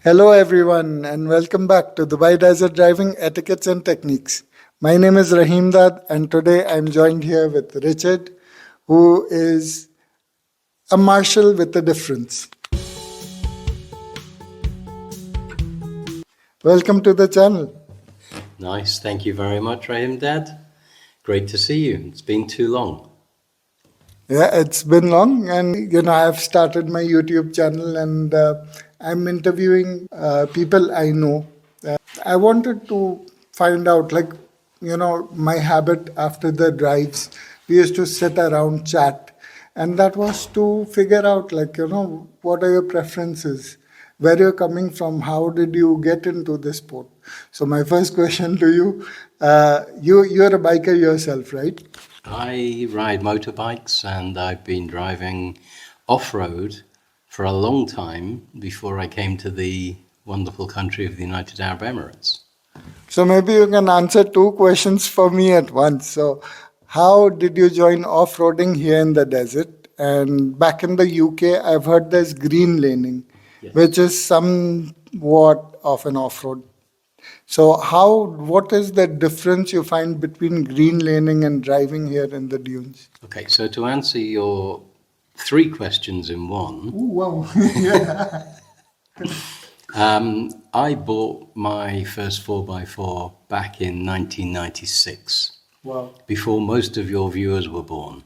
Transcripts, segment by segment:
Hello, everyone, and welcome back to Dubai Desert Driving Etiquettes and Techniques. My name is Rahim Dad, and today I'm joined here with Richard, who is a marshal with a difference. Welcome to the channel. Nice, thank you very much, Rahim Dad. Great to see you. It's been too long. Yeah, it's been long, and I've started my YouTube channel and I'm interviewing people I know. I wanted to find out, my habit after the drives. We used to sit around chat, and that was to figure out, what are your preferences, where you're coming from, how did you get into this sport. So my first question to you, you're a biker yourself, right? I ride motorbikes and I've been driving off-road for a long time before I came to the wonderful country of the United Arab Emirates. So maybe you can answer two questions for me at once. So how did you join off-roading here in the desert? And back in the UK, I've heard there's green laning, Yes. which is somewhat of an off-road. So what is the difference you find between green laning and driving here in the dunes? Okay, so to answer your three questions in one, Ooh, wow. Yeah. I bought my first 4x4 back in 1996, Wow. before most of your viewers were born,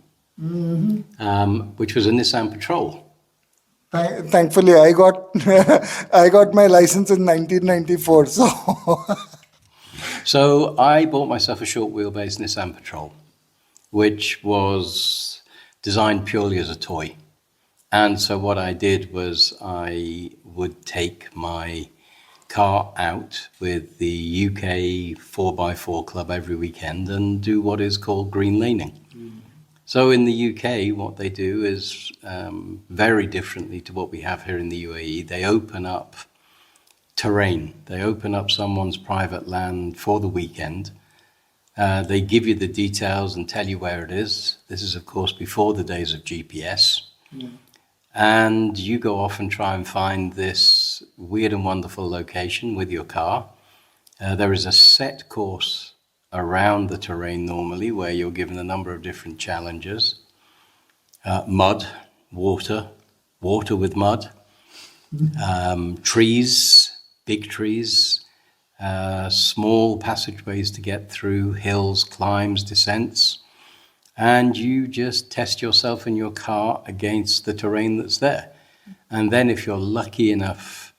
which was a Nissan Patrol. Thankfully, I got I got my license in 1994. So I bought myself a short wheelbase Nissan Patrol, which was designed purely as a toy. And so what I did was I would take my car out with the UK 4x4 club every weekend and do what is called green laning. So in the UK, what they do is very differently to what we have here in the UAE. They open up terrain. They open up someone's private land for the weekend. They give you the details and tell you where it is. This is, of course, before the days of GPS. Yeah. And you go off and try and find this weird and wonderful location with your car. There is a set course around the terrain normally where you're given a number of different challenges. Mud, water with mud, trees, big trees, small passageways to get through, hills, climbs, descents, and you just test yourself in your car against the terrain that's there. And then if you're lucky enough,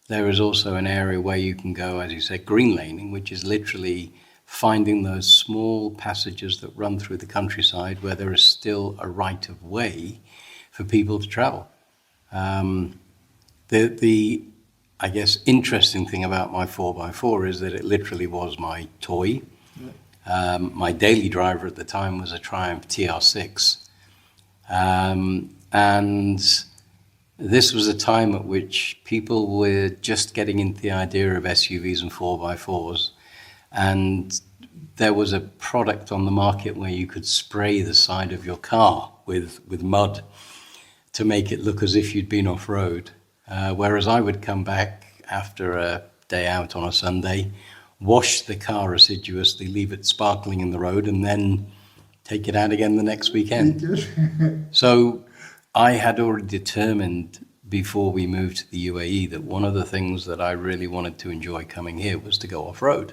there is also an area where you can go, as you said, green laning, which is literally finding those small passages that run through the countryside where there is still a right of way for people to travel. The I guess, interesting thing about my 4x4 is that it literally was my toy. My daily driver at the time was a Triumph TR6. And this was a time at which people were just getting into the idea of SUVs and 4x4s. And there was a product on the market where you could spray the side of your car with mud to make it look as if you'd been off-road. Whereas I would come back after a day out on a Sunday, wash the car assiduously, leave it sparkling in the road, and then take it out again the next weekend. So I had already determined before we moved to the UAE that one of the things that I really wanted to enjoy coming here was to go off-road,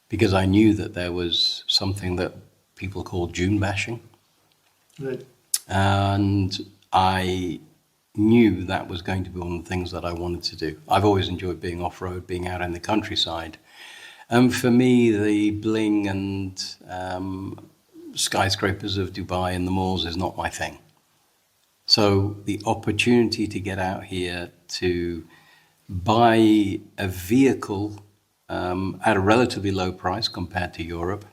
because I knew that there was something that people call dune bashing. Right. And I knew that was going to be one of the things that I wanted to do. I've always enjoyed being off-road, being out in the countryside. And for me, the bling and skyscrapers of Dubai and the malls is not my thing. So the opportunity to get out here to buy a vehicle at a relatively low price compared to Europe,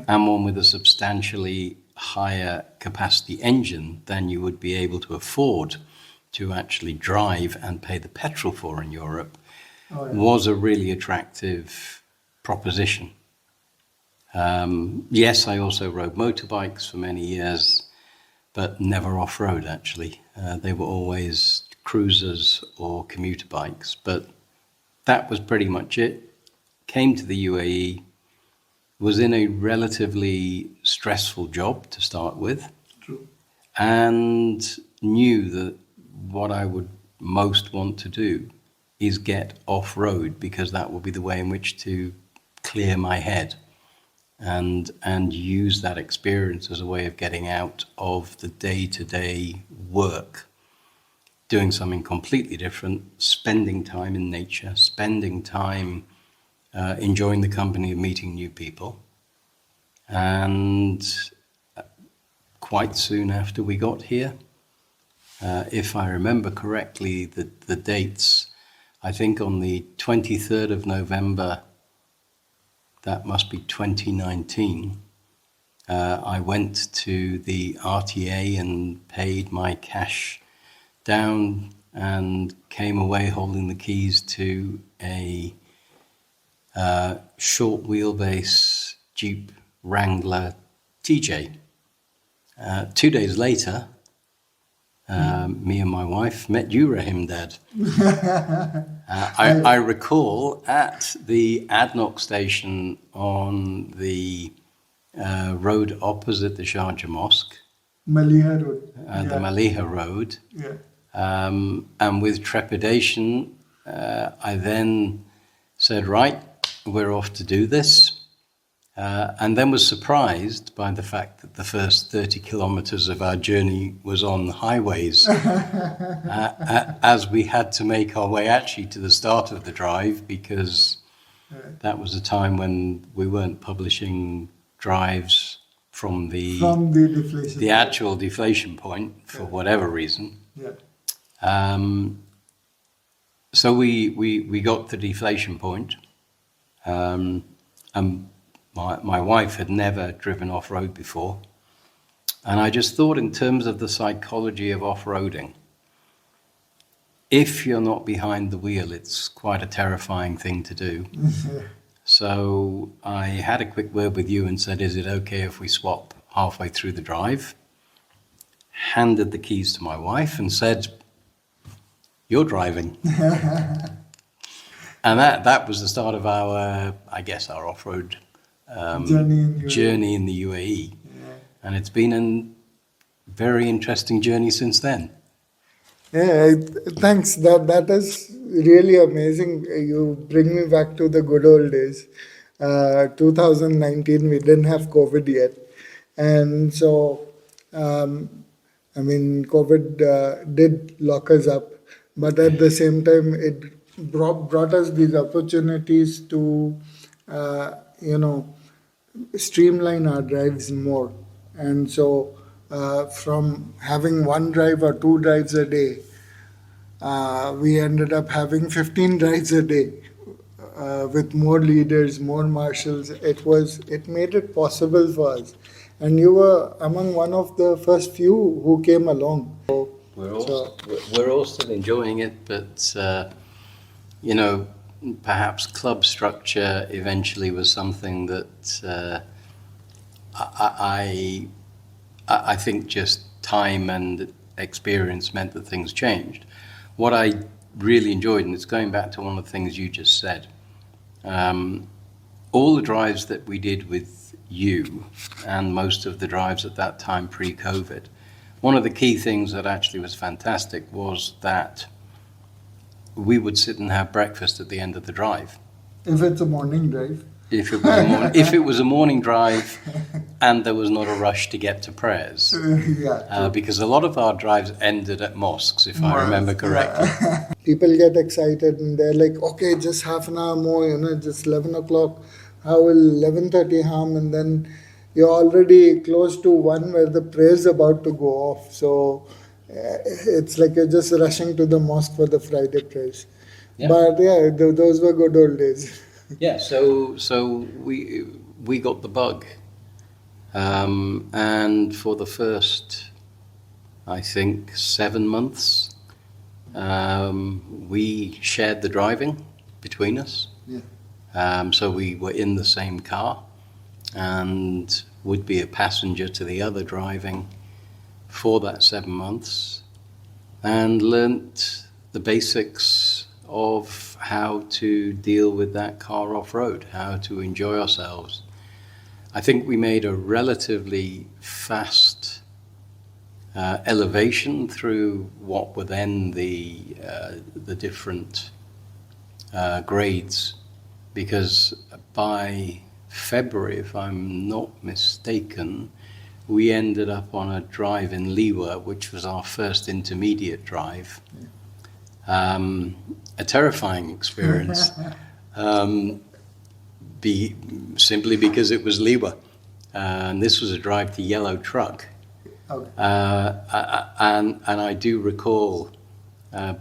and one with a substantially higher capacity engine than you would be able to afford to actually drive and pay the petrol for in Europe, was a really attractive proposition. Yes, I also rode motorbikes for many years, but never off-road actually. They were always cruisers or commuter bikes, but that was pretty much it. Came to the UAE, was in a relatively stressful job to start with, True. and knew that what I would most want to do is get off-road, because that will be the way in which to clear my head and use that experience as a way of getting out of the day-to-day work, doing something completely different, spending time in nature, spending time enjoying the company of meeting new people. And quite soon after we got here, if I remember correctly, the dates, I think on the 23rd of November, that must be 2019, I went to the RTA and paid my cash down and came away holding the keys to a short wheelbase Jeep Wrangler TJ. 2 days later, me and my wife met you, Rahim Dad. I recall at the ADNOC station on the road opposite the Sharjah Mosque, Maliha Road. the Maliha Road, Yeah. and with trepidation, I then said, right, we're off to do this. And then was surprised by the fact that the first 30 kilometers of our journey was on highways, as we had to make our way actually to the start of the drive, because that was a time when we weren't publishing drives from the deflation. the actual deflation point for whatever reason. Yeah. So we got the deflation point, and my wife had never driven off-road before. And I just thought, in terms of the psychology of off-roading, if you're not behind the wheel, it's quite a terrifying thing to do. So I had a quick word with you and said, is it okay if we swap halfway through the drive? Handed the keys to my wife and said, you're driving. And that was the start of our, I guess, our off-road journey in the UAE. Yeah. And it's been a very interesting journey since then. Yeah, thanks. That is really amazing. You bring me back to the good old days. 2019, we didn't have COVID yet. And so, COVID did lock us up. But at the same time, it brought us these opportunities to, streamline our drives more. And so from having one drive or two drives a day, we ended up having 15 drives a day with more leaders, more marshals. It made it possible for us. And you were among one of the first few who came along. We're all still enjoying it, but perhaps club structure eventually was something that I think just time and experience meant that things changed. What I really enjoyed, and it's going back to one of the things you just said, all the drives that we did with you and most of the drives at that time pre-COVID, one of the key things that actually was fantastic was that we would sit and have breakfast at the end of the drive. If it's a morning drive. If it was a morning drive and there was not a rush to get to prayers. Because a lot of our drives ended at mosques, if I remember correctly. Yeah. People get excited and they're like, okay, just half an hour more, just 11 o'clock. How will 11:30 harm? And then you're already close to 1 where the prayer's about to go off. So it's like you're just rushing to the mosque for the Friday prayers. Yeah. But yeah, those were good old days. Yeah, so we got the bug, and for the first, I think, 7 months, we shared the driving between us. Yeah. So we were in the same car, and would be a passenger to the other driving for that 7 months. and learnt the basics of how to deal with that car off-road, how to enjoy ourselves. I think we made a relatively fast elevation through what were then the different grades, because by February, if I'm not mistaken, we ended up on a drive in Liwa, which was our first intermediate drive. A terrifying experience, simply because it was Liwa. And this was a drive to Yellow Truck. Okay. And I do recall,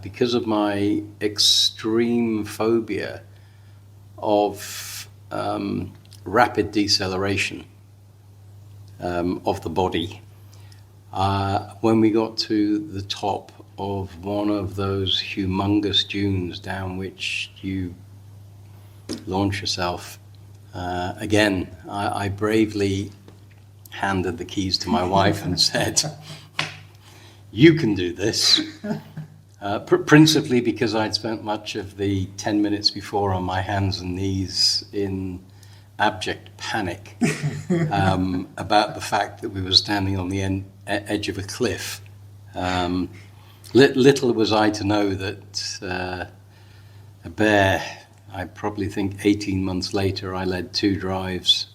because of my extreme phobia of rapid deceleration of the body, when we got to the top of one of those humongous dunes down which you launch yourself, again, I bravely handed the keys to my wife and said, "You can do this." Principally because I'd spent much of the 10 minutes before on my hands and knees in abject panic about the fact that we were standing on the edge of a cliff. Little was I to know that I probably think 18 months later, I led 2 drives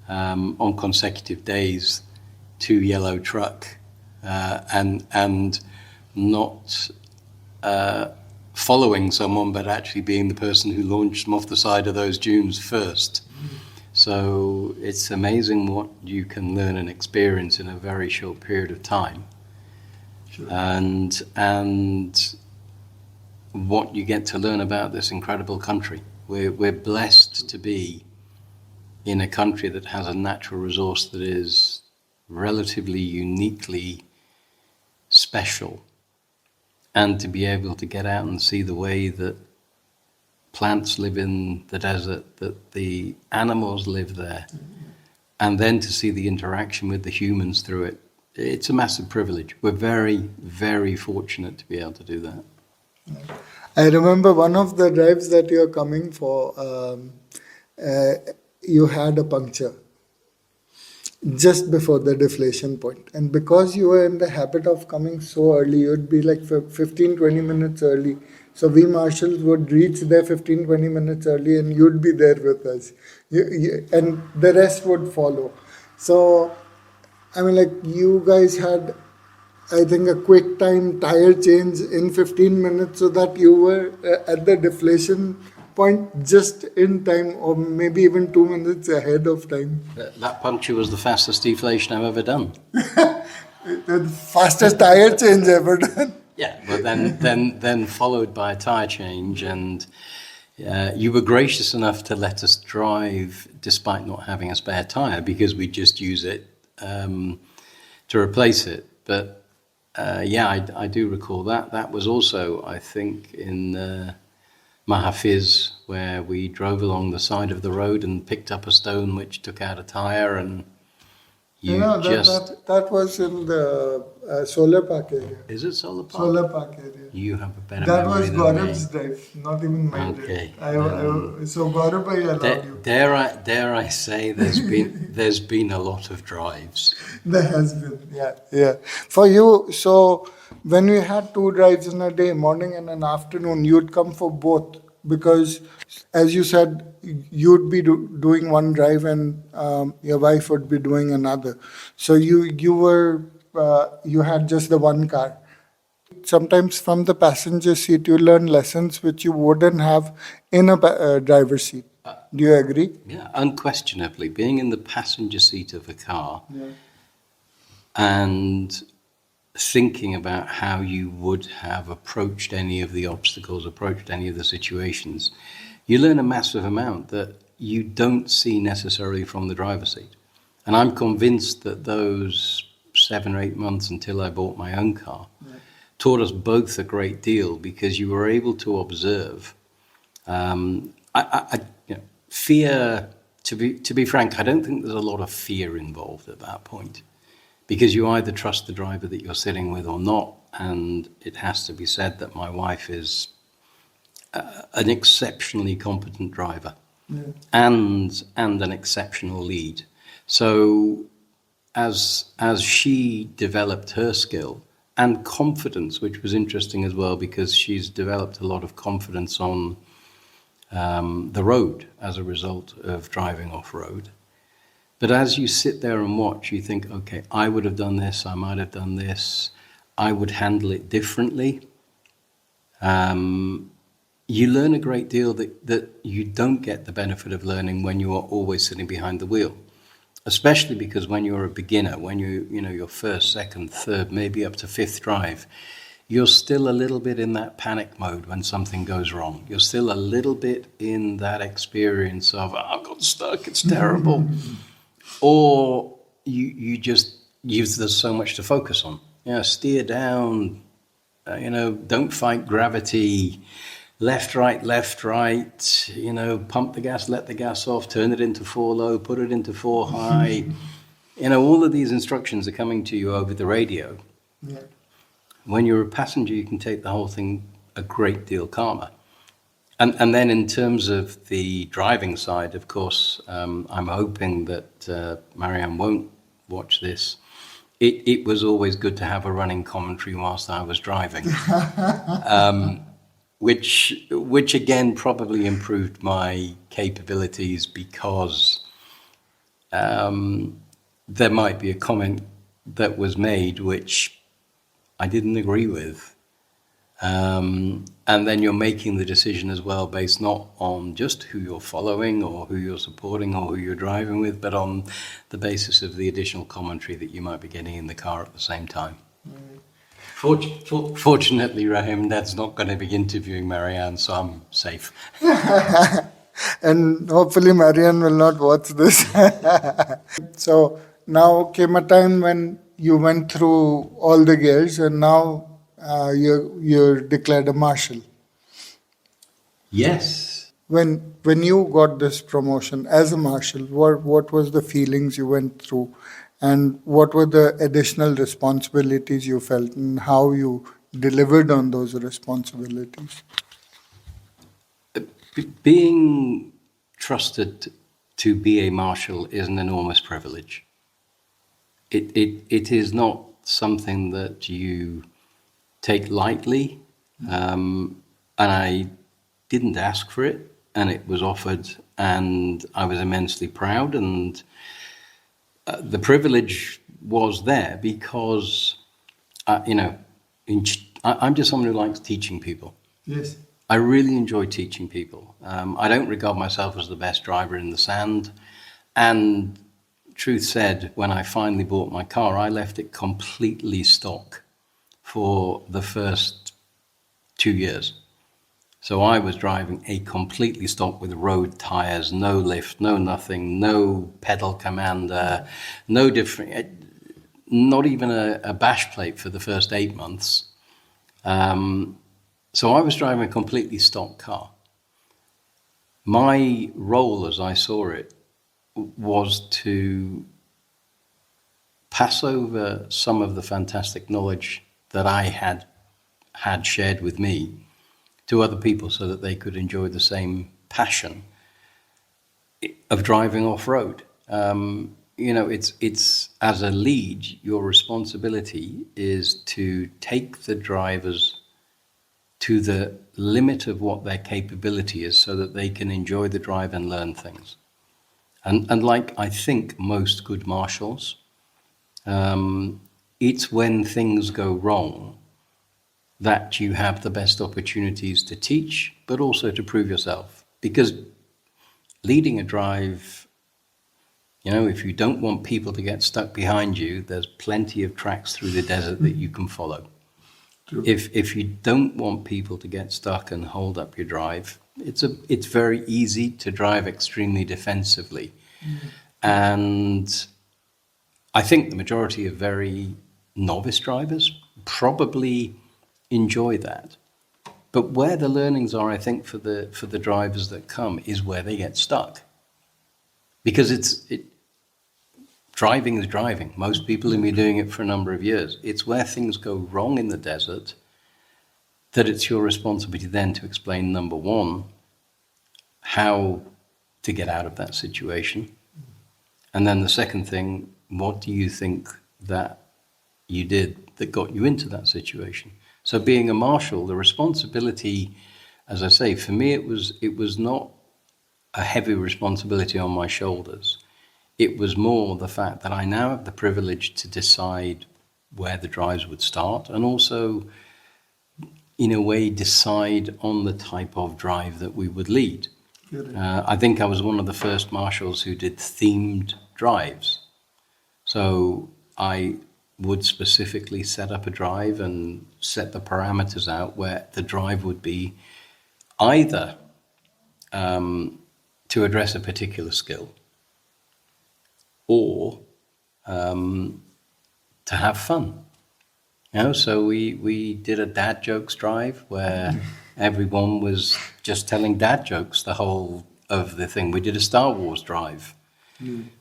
on consecutive days to Yellow Truck, and not following someone, but actually being the person who launched them off the side of those dunes first. So it's amazing what you can learn and experience in a very short period of time. Sure. And what you get to learn about this incredible country. We're blessed to be in a country that has a natural resource that is relatively uniquely special, and to be able to get out and see the way that plants live in the desert, that the animals live there, and then to see the interaction with the humans through it. It's a massive privilege. We're very, very fortunate to be able to do that. I remember one of the drives that you're coming for, you had a puncture just before the deflation point. And because you were in the habit of coming so early, you'd be like 15, 20 minutes early. So we marshals would reach there 15, 20 minutes early, and you'd be there with us. And the rest would follow. So, I mean, like, you guys had, I think, a quick time tire change in 15 minutes so that you were at the deflation point just in time, or maybe even 2 minutes ahead of time. That puncture was the fastest deflation I've ever done. The fastest tire change ever done. Yeah, but then followed by a tire change, and you were gracious enough to let us drive despite not having a spare tire, because we just use it to replace it. But I do recall that. That was also, I think, in Mahafiz, where we drove along the side of the road and picked up a stone which took out a tire, and that was in the Solar Park area. Is it Solar Park? Solar Park area. You have a better That memory was than Gaurav's me. drive, not even my Okay. drive. So Gaurav bhai allowed you. Dare I say there's been a lot of drives. There has been, yeah. For you, so when we had 2 drives in a day, morning and an afternoon, you'd come for both, because, as you said, you'd be doing one drive and your wife would be doing another. So you had just the one car. Sometimes from the passenger seat, you learn lessons which you wouldn't have in a driver's seat. Do you agree? Yeah, unquestionably, being in the passenger seat of a car, Yeah. and thinking about how you would have approached any of the obstacles, approached any of the situations, you learn a massive amount that you don't see necessarily from the driver's seat. And I'm convinced that those 7 or 8 months until I bought my own car taught us both a great deal, because you were able to observe. Fear, to be frank, I don't think there's a lot of fear involved at that point. because you either trust the driver that you're sitting with or not. And it has to be said that my wife is an exceptionally competent driver, and an exceptional lead. So as she developed her skill and confidence, which was interesting as well, because she's developed a lot of confidence on the road as a result of driving off-road. But as you sit there and watch, you think, okay, I would have done this, I might have done this, I would handle it differently. You learn a great deal that you don't get the benefit of learning when you are always sitting behind the wheel. Especially because when you're a beginner, when your first, second, third, maybe up to fifth drive, you're still a little bit in that panic mode when something goes wrong. You're still a little bit in that experience of, I got stuck, it's terrible. Or there's so much to focus on. Steer down, don't fight gravity, left, right, pump the gas, let the gas off, turn it into 4 low, put it into 4 high. All of these instructions are coming to you over the radio. Yeah. When you're a passenger, you can take the whole thing a great deal calmer. And then in terms of the driving side, of course, I'm hoping that Marianne won't watch this. It was always good to have a running commentary whilst I was driving. Which again probably improved my capabilities, because there might be a comment that was made which I didn't agree with. And then you're making the decision as well based not on just who you're following or who you're supporting or who you're driving with, but on the basis of the additional commentary that you might be getting in the car at the same time. Fortunately, Rahim, Dad's not going to be interviewing Marianne, so I'm safe. And hopefully Marianne will not watch this. So now came a time when you went through all the gears, and now you're declared a marshal. Yes. When you got this promotion as a marshal, what was the feelings you went through, and what were the additional responsibilities you felt, and how you delivered on those responsibilities? Being trusted to be a marshal is an enormous privilege. It is not something that you take lightly, and I didn't ask for it, and it was offered, and I was immensely proud, and the privilege was there because, I'm just someone who likes teaching people. Yes. I really enjoy teaching people. I don't regard myself as the best driver in the sand. And truth said, when I finally bought my car, I left it completely stock for the first 2 years. So I was driving a completely stock with road tires, no lift, no nothing, no pedal commander, no different, not even a bash plate for the first 8 months. So I was driving a completely stock car. My role, as I saw it, was to pass over some of the fantastic knowledge that I had shared with me to other people so that they could enjoy the same passion of driving off-road. It's as a lead, your responsibility is to take the drivers to the limit of what their capability is so that they can enjoy the drive and learn things. And like I think most good marshals, it's when things go wrong that you have the best opportunities to teach, but also to prove yourself. Because leading a drive, if you don't want people to get stuck behind you, there's plenty of tracks through the desert that you can follow. True. If you don't want people to get stuck and hold up your drive, it's very easy to drive extremely defensively. Mm-hmm. And I think the majority of very novice drivers probably enjoy that. But where the learnings are, I think, for the drivers that come is where they get stuck. Because driving is driving. Most people have been doing it for a number of years. It's where things go wrong in the desert that it's your responsibility then to explain, number one, how to get out of that situation. And then the second thing, what do you think that you did that got you into that situation? So being a marshal, the responsibility, as I say, for me, it was not a heavy responsibility on my shoulders. It was more the fact that I now have the privilege to decide where the drives would start, and also, in a way, decide on the type of drive that we would lead. I think I was one of the first marshals who did themed drives. So I would specifically set up a drive and set the parameters out where the drive would be either to address a particular skill or to have fun. So we did a dad jokes drive where everyone was just telling dad jokes the whole of the thing. We did a Star Wars drive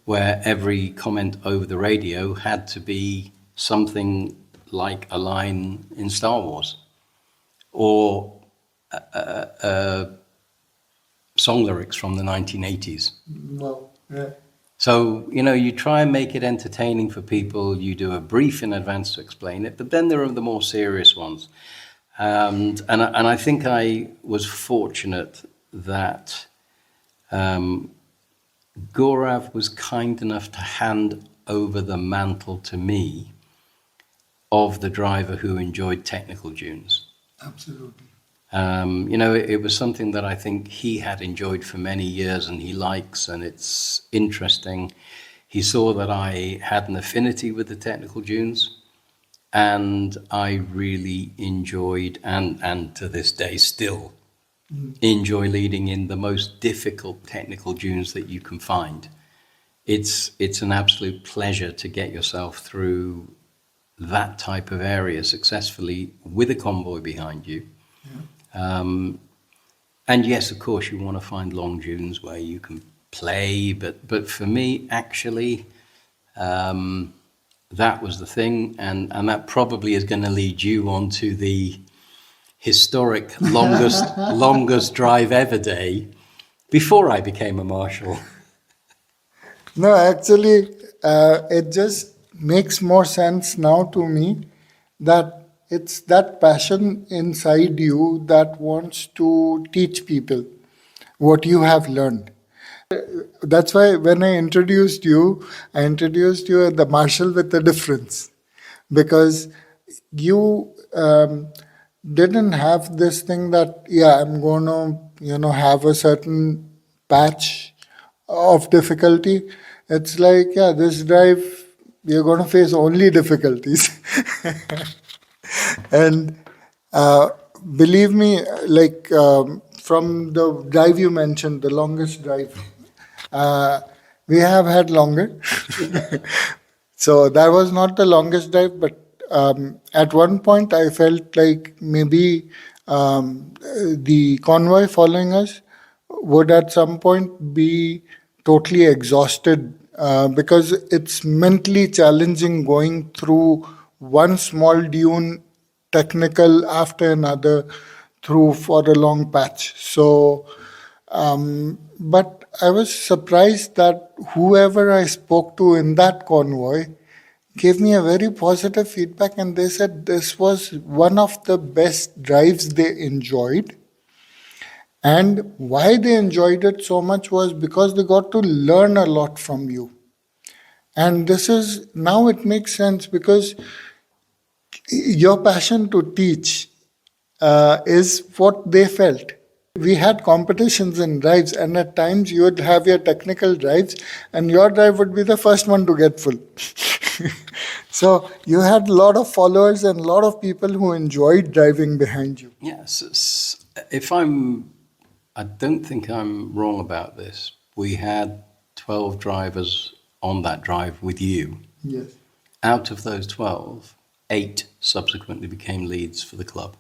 where every comment over the radio had to be something like a line in Star Wars or song lyrics from the 1980s. Wow. Yeah. So, you try and make it entertaining for people. You do a brief in advance to explain it, but then there are the more serious ones. And I think I was fortunate that Gaurav was kind enough to hand over the mantle to me of the driver who enjoyed technical tunes. Absolutely. It was something that I think he had enjoyed for many years and he likes, and it's interesting. He saw that I had an affinity with the technical tunes, and I really enjoyed, and to this day still enjoy leading in the most difficult technical tunes that you can find. It's an absolute pleasure to get yourself through that type of area successfully with a convoy behind you. And yes, of course, you want to find long tunes where you can play, but for me, actually, that was the thing, and that probably is going to lead you on to the historic longest drive ever day before I became a marshal. No, actually, it just makes more sense now to me that it's that passion inside you that wants to teach people what you have learned. That's why when I introduced you as the marshal with a difference, because you didn't have this thing that, I'm going to, have a certain patch of difficulty. It's like, this drive, you're going to face only difficulties. And believe me, like from the drive you mentioned, the longest drive, we have had longer. So that was not the longest drive, but at one point I felt like maybe the convoy following us would at some point be totally exhausted because it's mentally challenging going through one small dune, technical after another, through for a long patch. So, but I was surprised that whoever I spoke to in that convoy gave me a very positive feedback, and they said this was one of the best drives they enjoyed. And why they enjoyed it so much was because they got to learn a lot from you. And this is, now it makes sense because your passion to teach is what they felt. We had competitions in drives, and at times you would have your technical drives, and your drive would be the first one to get full. So you had a lot of followers and a lot of people who enjoyed driving behind you. Yes, I don't think I'm wrong about this. We had 12 drivers on that drive with you. Yes. Out of those 12, 8 subsequently became leads for the club.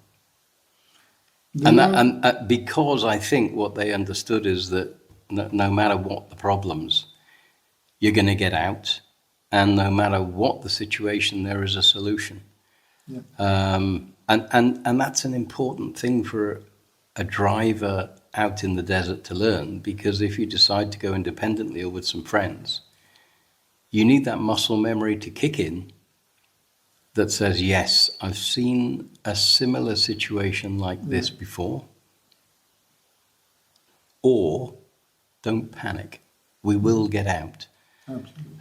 And because I think what they understood is that no matter what the problems, you're going to get out and no matter what the situation, there is a solution. Yeah. And that's an important thing for a driver out in the desert to learn, because if you decide to go independently or with some friends, you need that muscle memory to kick in that says, yes, I've seen a similar situation like this before, or don't panic, we will get out. Absolutely.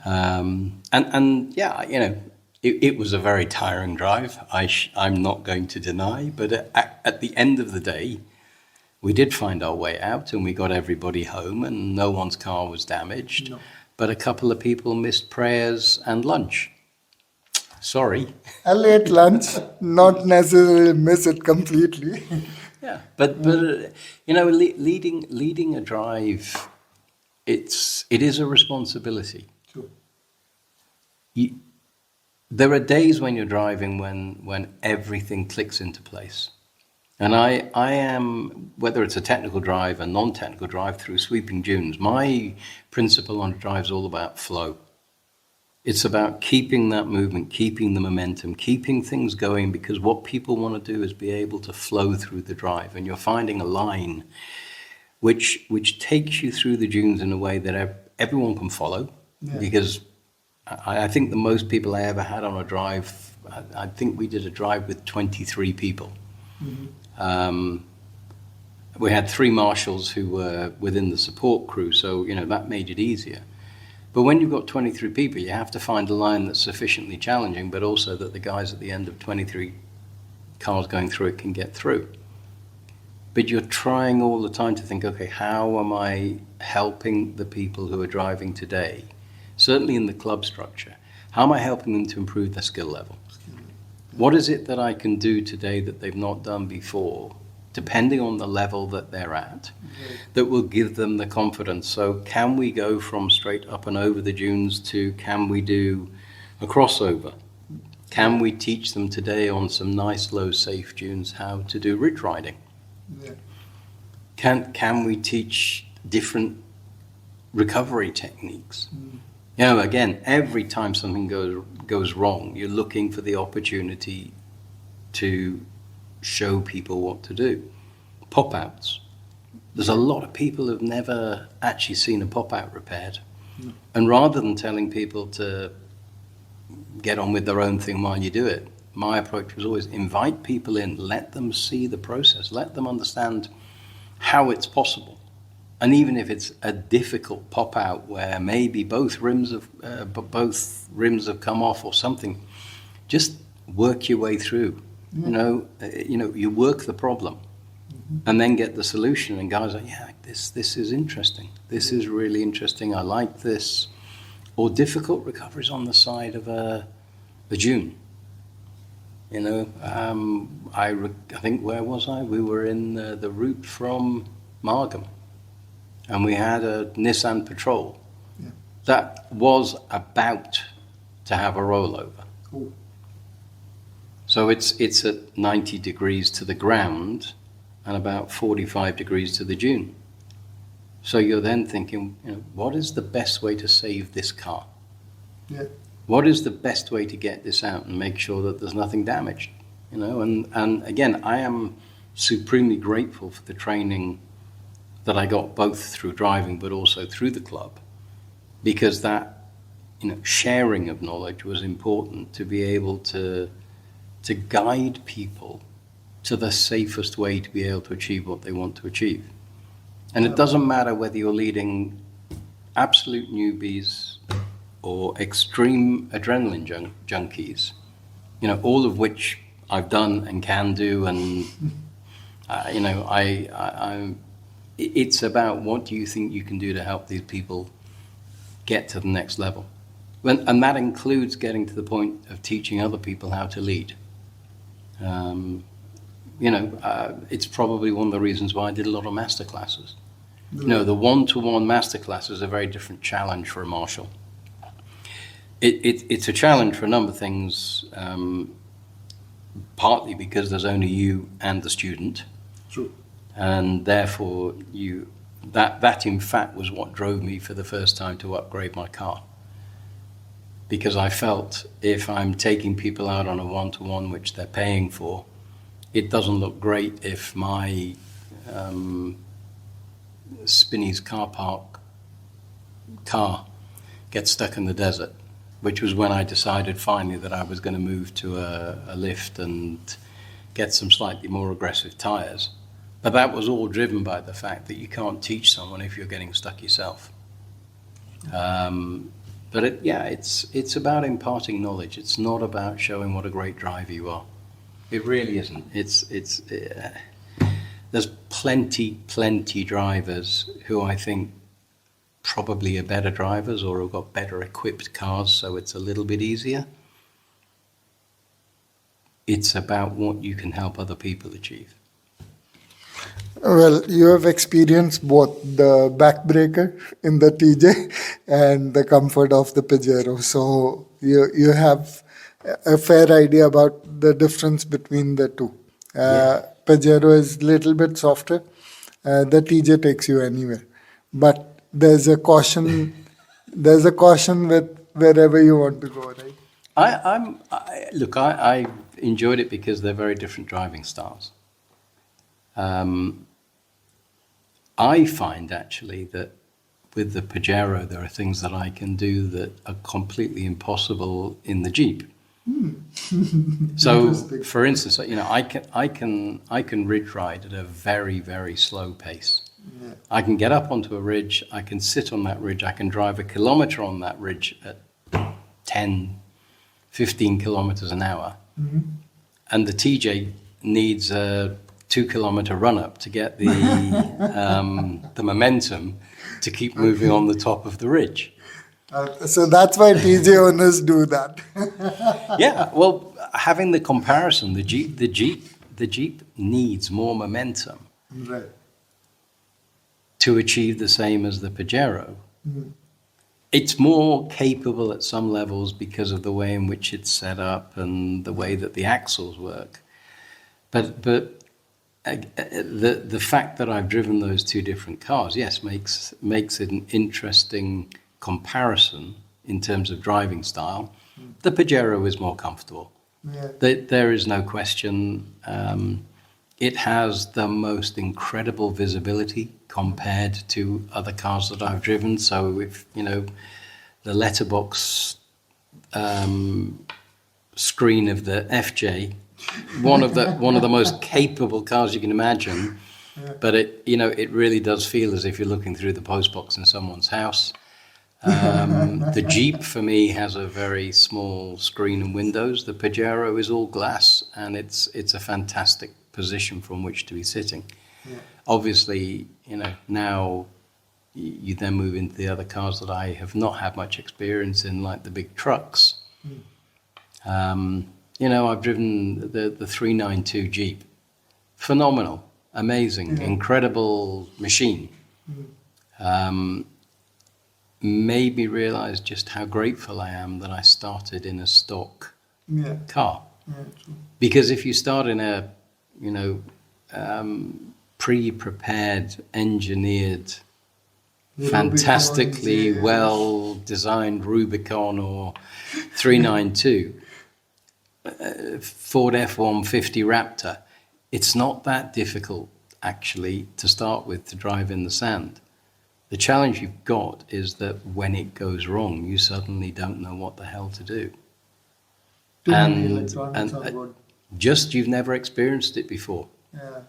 And yeah, it was a very tiring drive. I'm not going to deny, but at the end of the day, we did find our way out and we got everybody home and no one's car was damaged. No. But a couple of people missed prayers and lunch. Sorry. A late lunch, not necessarily miss it completely. Yeah, but leading a drive, it is a responsibility. True. There are days when you're driving when everything clicks into place. And I am, whether it's a technical drive, a non-technical drive through sweeping dunes, my principle on a drive is all about flow. It's about keeping that movement, keeping the momentum, keeping things going, because what people want to do is be able to flow through the drive. And you're finding a line which takes you through the dunes in a way that everyone can follow. Yeah. Because I think the most people I ever had on a drive, I think we did a drive with 23 people. Mm-hmm. We had 3 marshals who were within the support crew, so that made it easier. But when you've got 23 people, you have to find a line that's sufficiently challenging, but also that the guys at the end of 23 cars going through it can get through. But you're trying all the time to think, okay, how am I helping the people who are driving today? Certainly in the club structure, how am I helping them to improve their skill level? What is it that I can do today that they've not done before, depending on the level that they're at, that will give them the confidence? So can we go from straight up and over the dunes to can we do a crossover? Can we teach them today on some nice low safe dunes how to do ridge riding? Yeah. Can we teach different recovery techniques? Again, every time something goes wrong, you're looking for the opportunity to show people what to do. Pop-outs. There's a lot of people who've never actually seen a pop-out repaired. No. And rather than telling people to get on with their own thing while you do it, my approach was always invite people in, let them see the process, let them understand how it's possible. And even if it's a difficult pop-out where maybe both rims have come off or something, just work your way through. You work the problem and then get the solution. And guys are like, yeah, this is interesting. This is really interesting. I like this. Or difficult recoveries on the side of a dune. I think, where was I? We were in the route from Margam. And we had a Nissan Patrol that was about to have a rollover. Cool. So it's at 90 degrees to the ground and about 45 degrees to the dune. So you're then thinking, what is the best way to save this car? Yeah. What is the best way to get this out and make sure that there's nothing damaged? And again, I am supremely grateful for the training that I got both through driving but also through the club, because that sharing of knowledge was important to be able to guide people to the safest way to be able to achieve what they want to achieve. And it doesn't matter whether you're leading absolute newbies or extreme adrenaline junkies, all of which I've done and can do, and it's about what do you think you can do to help these people get to the next level. And that includes getting to the point of teaching other people how to lead. It's probably one of the reasons why I did a lot of master classes. The one-to-one master class is a very different challenge for a marshal. It's a challenge for a number of things, partly because there's only you and the student. True. And therefore, that in fact was what drove me for the first time to upgrade my car. because I felt if I'm taking people out on a one-to-one, which they're paying for, it doesn't look great if my Spinney's car park car gets stuck in the desert, which was when I decided finally that I was going to move to a lift and get some slightly more aggressive tires. But that was all driven by the fact that you can't teach someone if you're getting stuck yourself. But it's about imparting knowledge. It's not about showing what a great driver you are. It really isn't. There's plenty drivers who I think probably are better drivers or have got better equipped cars, so it's a little bit easier. It's about what you can help other people achieve. Well, you have experienced both the backbreaker in the TJ and the comfort of the Pajero. So you have a fair idea about the difference between the two. Pajero is a little bit softer. The TJ takes you anywhere. But there's a caution with wherever you want to go, right? I enjoyed it because they're very different driving styles. I find actually that with the Pajero there are things that I can do that are completely impossible in the Jeep. So, for instance, I can ridge ride at a very, very slow pace. Yeah. I can get up onto a ridge, I can sit on that ridge, I can drive a kilometer on that ridge at 10, 15 kilometers an hour. Mm-hmm. And the TJ needs a 2-kilometer run up to get the momentum to keep moving on the top of the ridge. So that's why TJ owners do that. Yeah, well, having the comparison, the Jeep needs more momentum, right, to achieve the same as the Pajero. Mm-hmm. It's more capable at some levels because of the way in which it's set up and the way that the axles work. But the fact that I've driven those two different cars, yes, makes it an interesting comparison in terms of driving style. The Pajero is more comfortable. Yeah. There is no question. It has the most incredible visibility compared to other cars that I've driven. So if the letterbox screen of the FJ, one of the most capable cars you can imagine, yeah. But it really does feel as if you're looking through the postbox in someone's house. The Jeep for me has a very small screen and windows. The Pajero is all glass, and it's a fantastic position from which to be sitting. Yeah. Obviously, now you then move into the other cars that I have not had much experience in, like the big trucks. I've driven the 392 Jeep. Phenomenal, amazing, incredible machine. Made me realize just how grateful I am that I started in a stock car. Yeah, true. Because if you start in a pre-prepared, engineered, fantastically well-designed Rubicon or 392, Ford F-150 Raptor, it's not that difficult actually to start with to drive in the sand. The challenge you've got is that when it goes wrong, you suddenly don't know what the hell to do. And just you've never experienced it before. Yeah.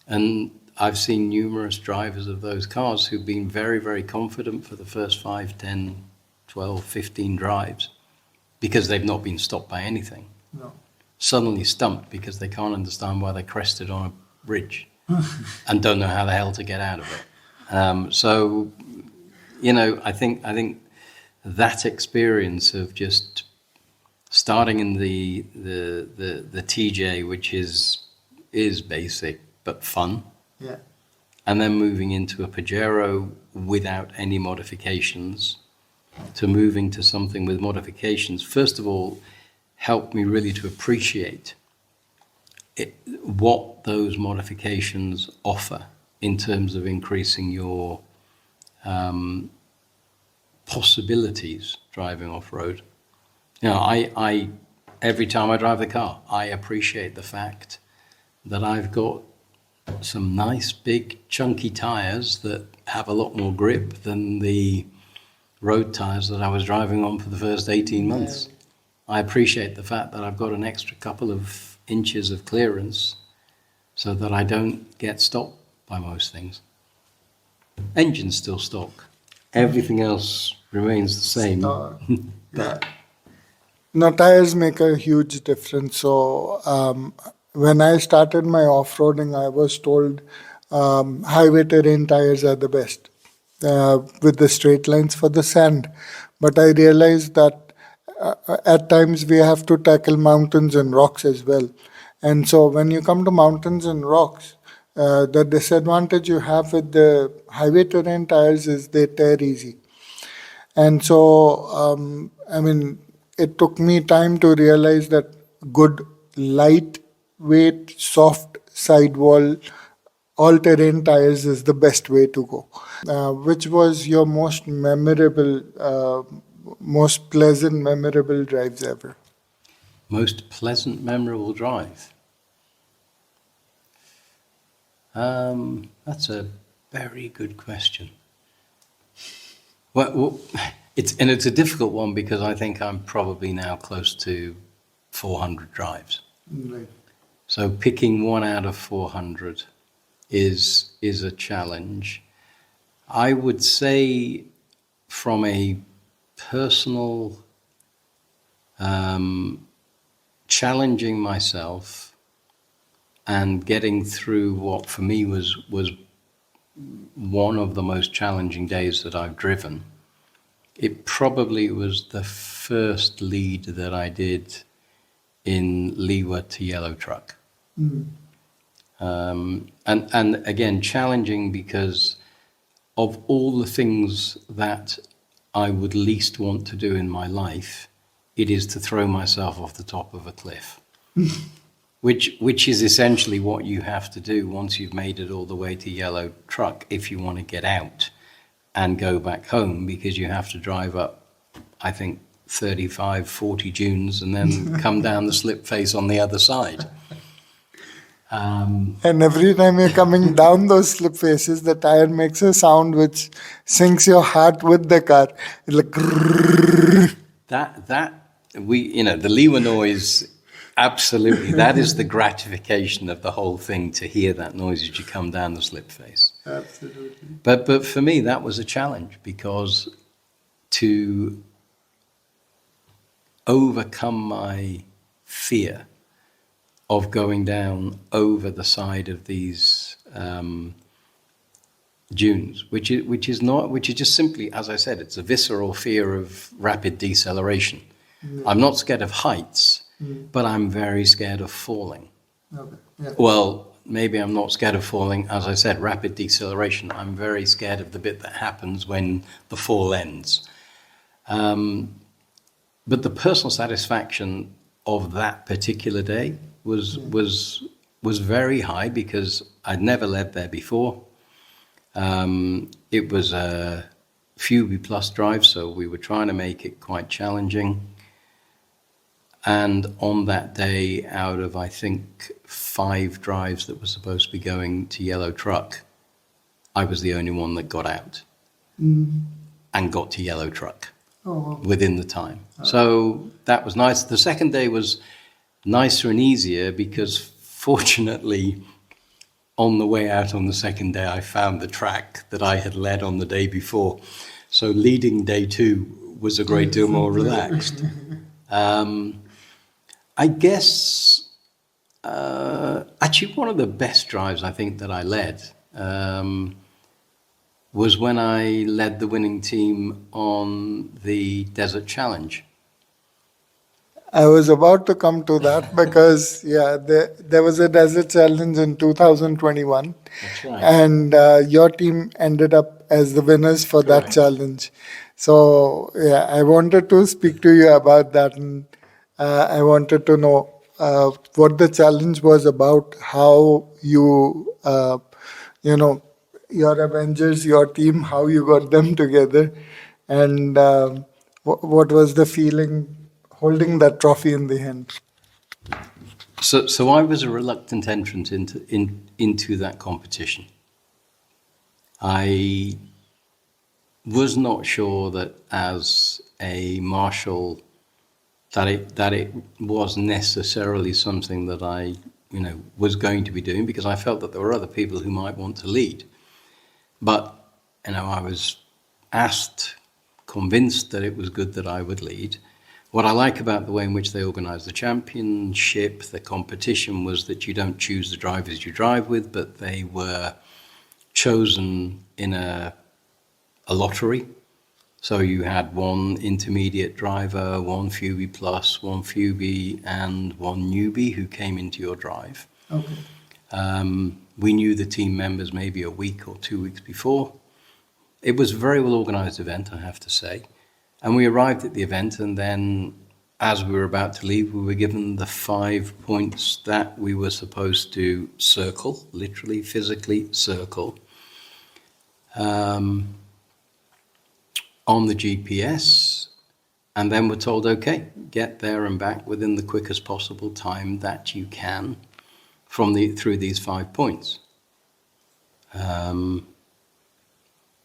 And I've seen numerous drivers of those cars who've been very, very confident for the first 5, 10, 12, 15 drives because they've not been stopped by anything. No. Suddenly stumped because they can't understand why they crested on a ridge and don't know how the hell to get out of it. I think that experience of just starting in the TJ, which is basic but fun, yeah, and then moving into a Pajero without any modifications, to moving to something with modifications, first of all, helped me really to appreciate what those modifications offer in terms of increasing your possibilities driving off-road. I every time I drive the car, I appreciate the fact that I've got some nice big chunky tires that have a lot more grip than the road tires that I was driving on for the first 18 months. I appreciate the fact that I've got an extra couple of inches of clearance so that I don't get stopped by most things. Engine's still stock. Everything else remains the same. Yeah. No, tires make a huge difference. So when I started my off-roading, I was told highway terrain tires are the best with the straight lines for the sand. But I realized that at times we have to tackle mountains and rocks as well. And so when you come to mountains and rocks, the disadvantage you have with the highway terrain tires is they tear easy. And so, I mean, it took me time to realize that good, lightweight, soft sidewall, all terrain tires is the best way to go. Which was your most memorable, most pleasant, memorable drives ever? Most pleasant, memorable drive? That's a very good question. Well, it's a difficult one because I think I'm probably now close to 400 drives. Right. So picking one out of 400 is a challenge. I would say from a personal challenging myself and getting through what for me was one of the most challenging days that I've driven. It probably was the first lead that I did in Liwa to Yellow Truck. Mm. And again, challenging because of all the things that I would least want to do in my life, it is to throw myself off the top of a cliff. Which is essentially what you have to do once you've made it all the way to Yellow Truck if you want to get out and go back home, because you have to drive up, I think, 35, 40 dunes and then come down the slip face on the other side. And every time you're coming down those slip faces, the tire makes a sound which syncs your heart with the car. It's like grrrr. The Liwa noise, absolutely, that is the gratification of the whole thing, to hear that noise as you come down the slip face. Absolutely. But for me, that was a challenge, because to overcome my fear of going down over the side of these dunes, which is just simply, as I said, it's a visceral fear of rapid deceleration. Yeah. I'm not scared of heights, but I'm very scared of falling. Okay. Yeah. Well, maybe I'm not scared of falling. As I said, rapid deceleration. I'm very scared of the bit that happens when the fall ends. But the personal satisfaction of that particular day was very high, because I'd never led there before. It was a Fuby Plus drive, so we were trying to make it quite challenging. And on that day, out of, I think, 5 drives that were supposed to be going to Yellow Truck, I was the only one that got out and got to Yellow Truck within the time. So that was nice. The second day was nicer and easier, because fortunately, on the way out on the second day, I found the track that I had led on the day before. So leading day 2 was a great deal more relaxed. I guess, actually one of the best drives I think that I led was when I led the winning team on the Desert Challenge. I was about to come to that because, there was a Desert Challenge in 2021. That's right. And your team ended up as the winners for that challenge. So, I wanted to speak to you about that. And I wanted to know what the challenge was about, how you, your Avengers, your team, how you got them together, and what was the feeling holding that trophy in the hand. So I was a reluctant entrant into that competition. I was not sure that as a marshal that it was necessarily something that I was going to be doing, because I felt that there were other people who might want to lead. But I was convinced that it was good that I would lead. What I like about the way in which they organised the championship, the competition, was that you don't choose the drivers you drive with, but they were chosen in a lottery. So you had one intermediate driver, one Fuby Plus, one Fuby, and one newbie who came into your drive. Okay. We knew the team members maybe a week or 2 weeks before. It was a very well organised event, I have to say. And we arrived at the event, and then as we were about to leave, we were given the 5 points that we were supposed to circle, literally, physically circle, on the GPS, and then we're told, okay, get there and back within the quickest possible time that you can through these 5 points.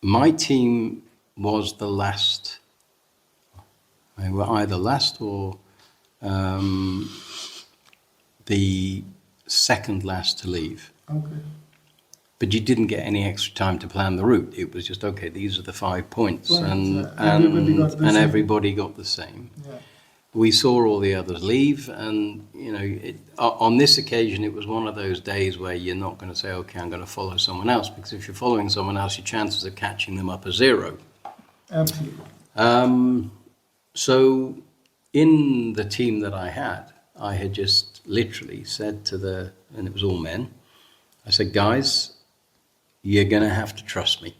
My team was the last. They were either last or the second last to leave. Okay. But you didn't get any extra time to plan the route. It was just, okay, these are the 5 points. Right, And everybody got the same. everybody got the same. Yeah. We saw all the others leave, and on this occasion it was one of those days where you're not going to say, okay, I'm going to follow someone else, because if you're following someone else, your chances of catching them up are zero. Absolutely. So in the team that I had just literally said and it was all men, I said, guys, you're going to have to trust me.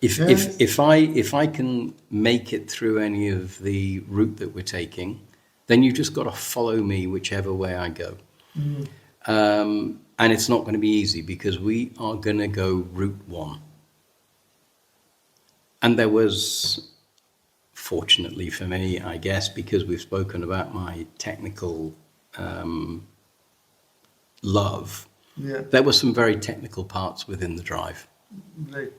If I can make it through any of the route that we're taking, then you just got to follow me whichever way I go. And it's not going to be easy, because we are going to go route 1. And there was, fortunately for me, I guess, because we've spoken about my technical love, there were some very technical parts within the drive. Right.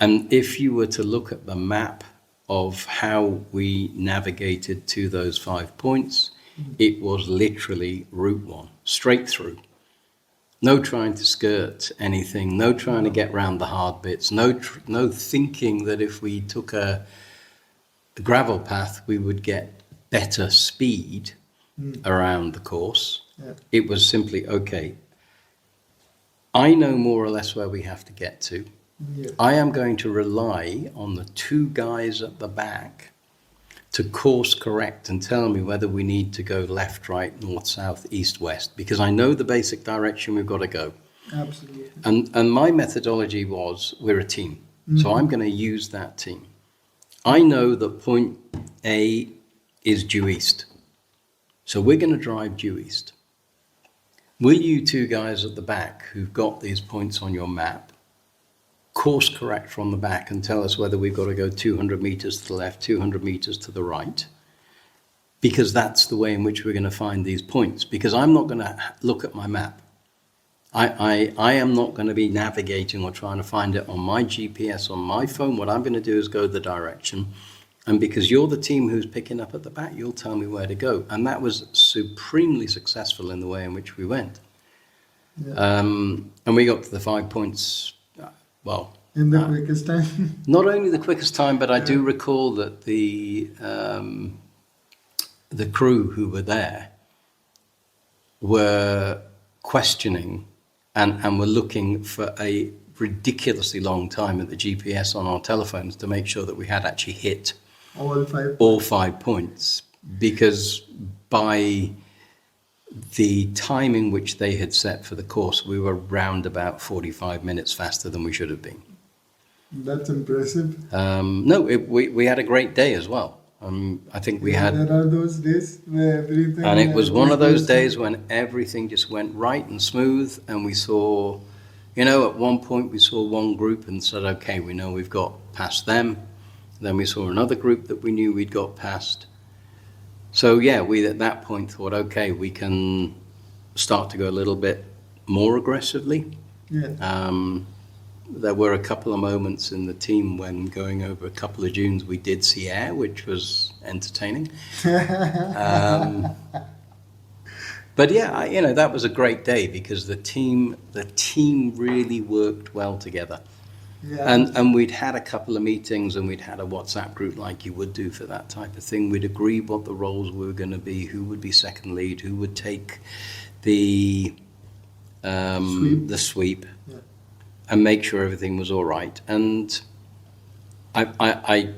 And if you were to look at the map of how we navigated to those 5 points, it was literally route 1, straight through. No trying to skirt anything, no trying to get round the hard bits, no thinking that if we took a gravel path we would get better speed around the course. Yeah. It was simply, okay, I know more or less where we have to get to. Yeah. I am going to rely on the 2 guys at the back to course correct and tell me whether we need to go left, right, north, south, east, west, because I know the basic direction we've got to go. Absolutely. And my methodology was, we're a team. So I'm going to use that team. I know that point A is due east. So we're going to drive due east. Will you 2 guys at the back who've got these points on your map course correct from the back and tell us whether we've got to go 200 meters to the left, 200 meters to the right? Because that's the way in which we're going to find these points. Because I'm not going to look at my map. I am not going to be navigating or trying to find it on my GPS on my phone. What I'm going to do is go the direction. And because you're the team who's picking up at the back, you'll tell me where to go. And that was supremely successful in the way in which we went. Yeah. And we got to the 5 points, in the quickest time. not only the quickest time, but I do recall that the crew who were there were questioning and were looking for a ridiculously long time at the GPS on our telephones to make sure that we had actually hit all 5 points, because by the timing which they had set for the course, we were round about 45 minutes faster than we should have been. That's impressive. We had a great day as well. I think we had... There are those days where everything... And it was one of those days when everything just went right and smooth, and we saw, at one point we saw one group and said, okay, we know we've got past them. Then we saw another group that we knew we'd got past. So yeah, we at that point thought, okay, we can start to go a little bit more aggressively. There were a couple of moments in the team when going over a couple of dunes we did see air, which was entertaining. But yeah, that was a great day because the team really worked well together. Yeah. And we'd had a couple of meetings and we'd had a WhatsApp group like you would do for that type of thing. We'd agree what the roles were going to be, who would be second lead, who would take the sweep. Yeah. And make sure everything was all right. And I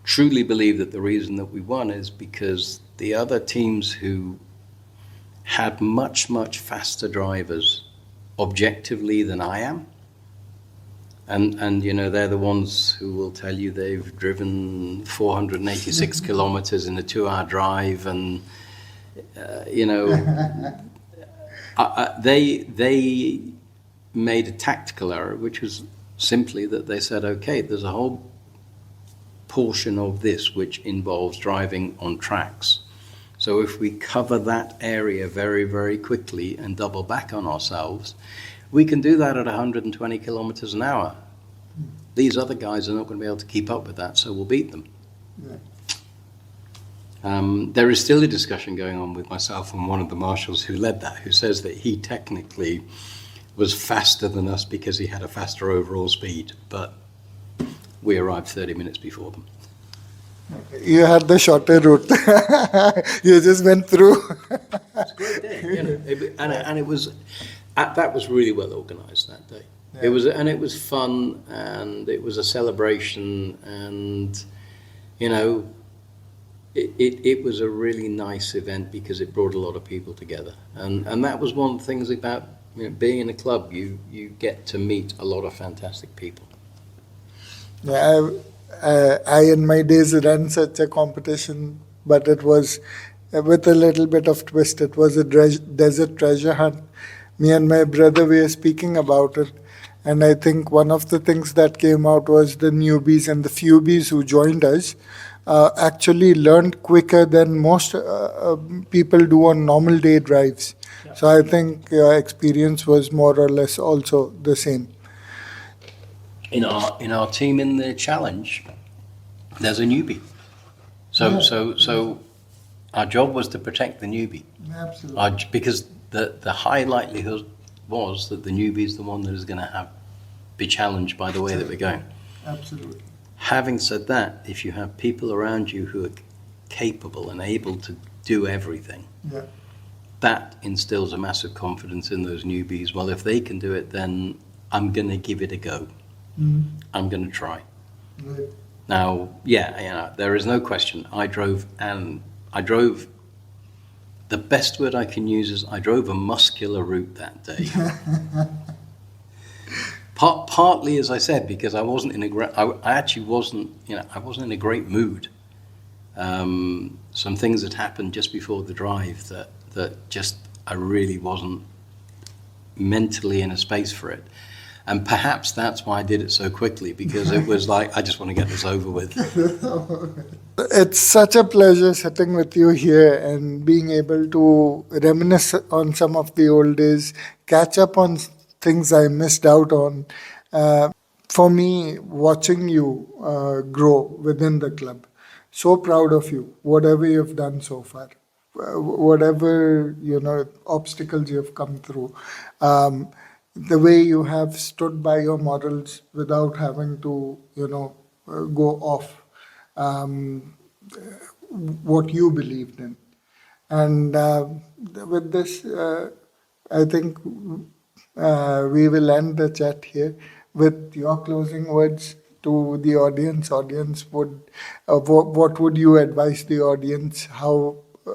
truly believe that the reason that we won is because the other teams who had much, much faster drivers objectively than I am, and they're the ones who will tell you they've driven 486 kilometers in a 2-hour drive, and they made a tactical error, which was simply that they said, okay, there's a whole portion of this which involves driving on tracks. So if we cover that area very, very quickly and double back on ourselves, we can do that at 120 kilometers an hour. These other guys are not going to be able to keep up with that, so we'll beat them. Yeah. There is still a discussion going on with myself and one of the marshals who led that, who says that he technically was faster than us because he had a faster overall speed, but we arrived 30 minutes before them. You had the shorter route. You just went through. It's a great day, and it was that was really well organized that day. Yeah. It was fun, and it was a celebration, and it was a really nice event because it brought a lot of people together, and that was one of the things about being in a club. You get to meet a lot of fantastic people. Yeah, I in my days ran such a competition, but it was with a little bit of twist. It was a desert treasure hunt. Me and my brother, we were speaking about it, and I think one of the things that came out was the newbies and the fewbies who joined us actually learned quicker than most people do on normal day drives. Yeah. So I think your experience was more or less also the same. In our team in the challenge, there's a newbie. So our job was to protect the newbie. Absolutely. Because the high likelihood was that the newbie is the one that is going to be challenged by the way that we're going. Absolutely. Having said that, if you have people around you who are capable and able to do everything, yeah, that instills a massive confidence in those newbies. Well, if they can do it, then I'm going to give it a go. I'm going to try. Right. Now, there is no question. I drove. The best word I can use is I drove a muscular route that day. Partly, as I said, because I wasn't I wasn't in a great mood. Some things had happened just before the drive that just I really wasn't mentally in a space for it. And perhaps that's why I did it so quickly, because it was like, I just want to get this over with. It's such a pleasure sitting with you here and being able to reminisce on some of the old days, catch up on things I missed out on. For me, watching you grow within the club, so proud of you, whatever you've done so far, whatever, obstacles you've come through. The way you have stood by your morals without having to, go off what you believed in. And with this, I think we will end the chat here with your closing words to the audience. Audience would, what would you advise the audience?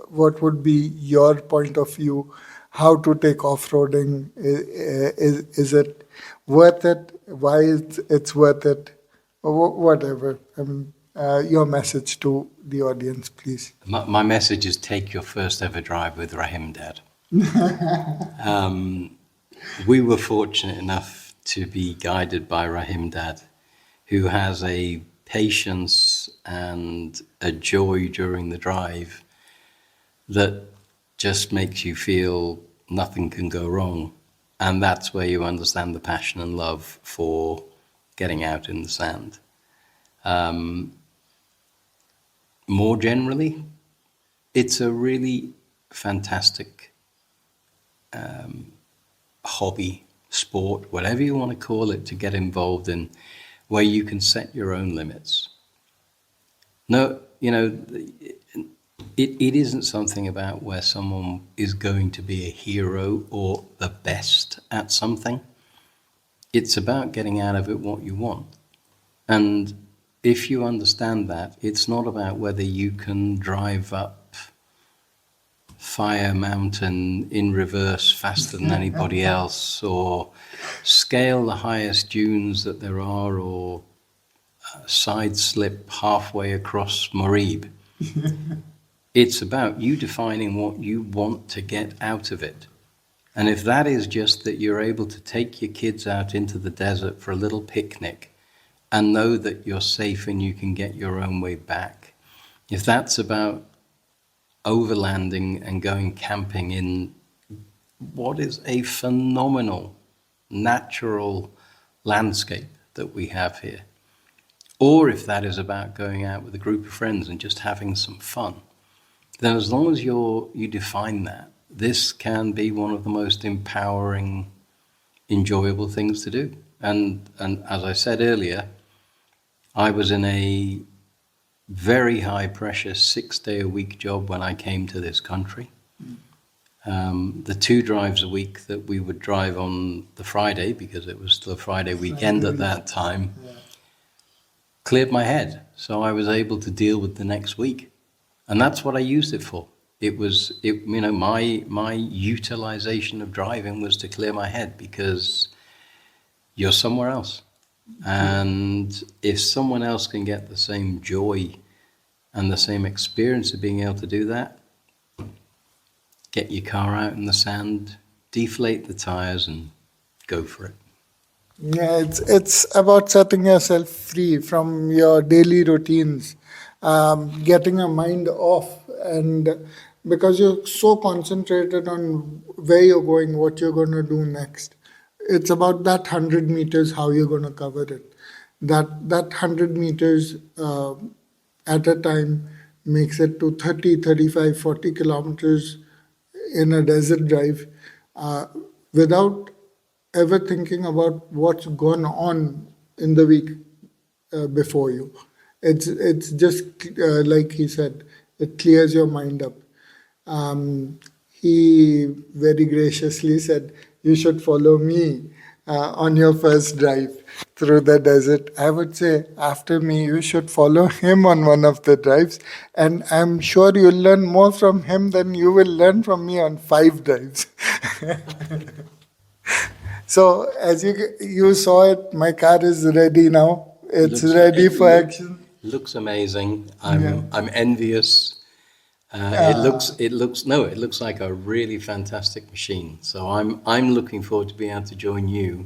What would be your point of view? How to take off-roading? Is it worth it? Why it's worth it? Whatever. I mean, your message to the audience, please. My message is take your first ever drive with Rahim Dad. We were fortunate enough to be guided by Rahim Dad, who has a patience and a joy during the drive that just makes you feel nothing can go wrong. And that's where you understand the passion and love for getting out in the sand. More generally, it's a really fantastic hobby, sport, whatever you want to call it, to get involved in, where you can set your own limits. No, it isn't something about where someone is going to be a hero or the best at something. It's about getting out of it what you want. And if you understand that, it's not about whether you can drive up Fire Mountain in reverse faster than anybody else, or scale the highest dunes that there are, or side slip halfway across Morib. It's about you defining what you want to get out of it. And if that is just that you're able to take your kids out into the desert for a little picnic and know that you're safe and you can get your own way back, if that's about overlanding and going camping in what is a phenomenal natural landscape that we have here, or if that is about going out with a group of friends and just having some fun, then as long as you define that, this can be one of the most empowering, enjoyable things to do. And as I said earlier, I was in a very high pressure 6-day-a-week job when I came to this country. The 2 drives a week that we would drive on the Friday, because it was still a Friday weekend at that time, cleared my head. So I was able to deal with the next week. And that's what I used it for. My utilization of driving was to clear my head, because you're somewhere else. And if someone else can get the same joy and the same experience of being able to do that, get your car out in the sand, deflate the tires, and go for it. Yeah, it's about setting yourself free from your daily routines, getting your mind off, and because you're so concentrated on where you're going, what you're going to do next. It's about that 100 meters, how you're going to cover it. That 100 meters at a time makes it to 30, 35, 40 kilometers in a desert drive without ever thinking about what's gone on in the week before you. It's just like he said, it clears your mind up. He very graciously said, "You should follow me on your first drive through the desert." I would say, after me, you should follow him on one of the drives, and I'm sure you'll learn more from him than you will learn from me on 5 drives. So, as you saw it, my car is ready now. It's ready for action. Looks amazing. I'm envious. It looks like a really fantastic machine. So I'm looking forward to being able to join you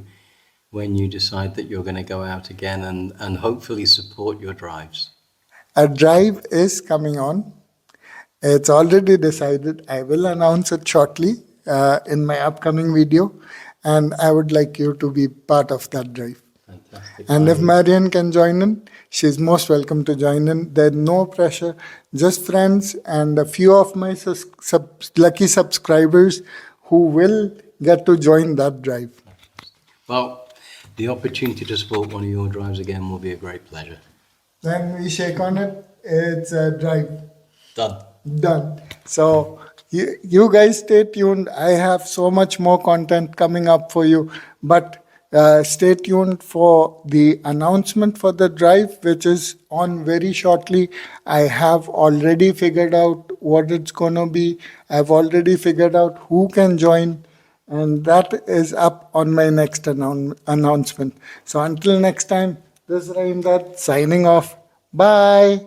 when you decide that you're going to go out again, and hopefully support your drives. A drive is coming on. It's already decided. I will announce it shortly in my upcoming video, and I would like you to be part of that drive. Fantastic. And if Marian can join in, she's most welcome to join in. There's no pressure, just friends and a few of my lucky subscribers who will get to join that drive. Well, the opportunity to support one of your drives again will be a great pleasure. Then we shake on it. It's a drive. Done. So you guys stay tuned. I have so much more content coming up for you, but stay tuned for the announcement for the drive, which is on very shortly. I have already figured out what it's going to be. I've already figured out who can join, and that is up on my next announcement. So until next time, this is Raimdad signing off. Bye.